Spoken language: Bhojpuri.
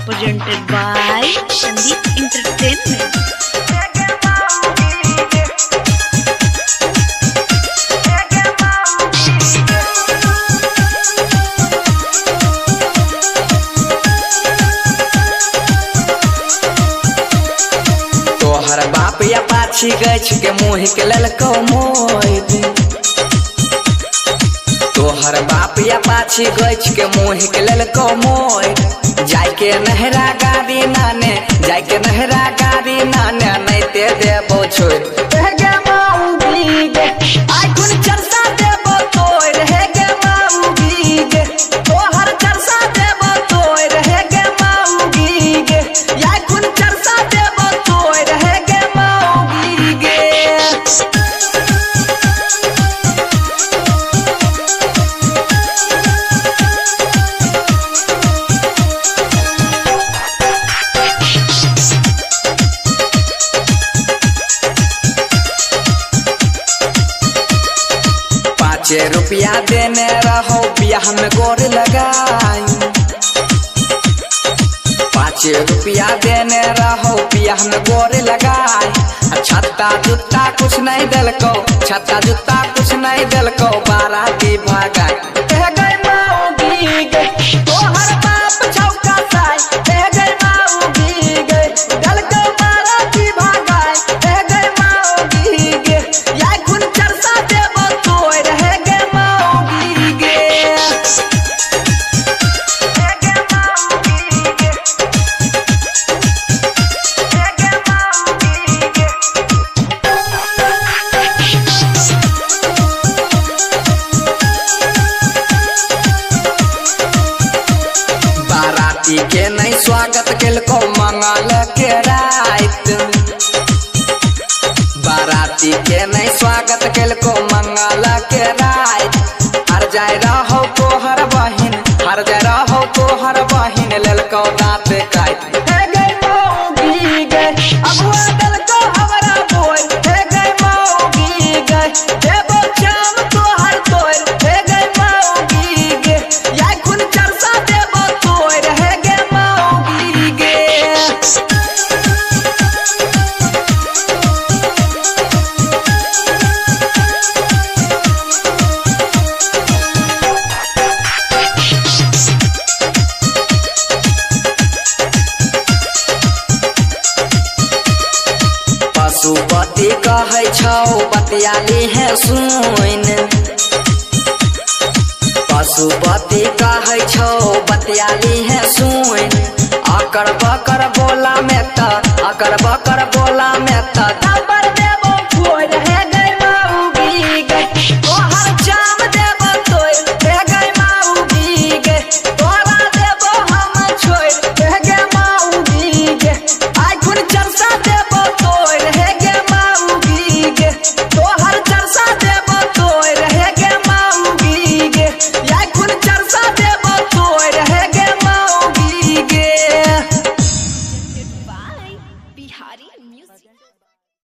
presented by Sandeep Entertainment. तोहर बाप या पाछी गछ के मुँह के ललको मोद। तोहर बाप या पाछी गछ के मुँह के ललको मोद। जाके नहरा गाड़ी नाने, जाके नहरा गाड़ी नाने, नहीं ते देबो छोड़। रुपया देने रहो बियाह में गोर लगाई। 5 रुपया देने रहो बियाह में गोर लगाई। छत्ता जूता कुछ नहीं दिलको, छत्ता जूता कुछ नहीं दिलको, बाराती भागाई। तोहर बाप छौका साई, बाराती भागाई। के नहीं स्वागत केलको मंगल के रात। बाराती के नहीं स्वागत केलको मंगल के रात। हर जाय रहो तोहर बहिन, हर जाय रहो तोहर बहिन, ललको दाँत काट। पशुपति कहे छौ बतियाली है सुन। पशुपति कहे छौ बतियाली है सुन। अकर बकर बोला में त, अकर बकर बोला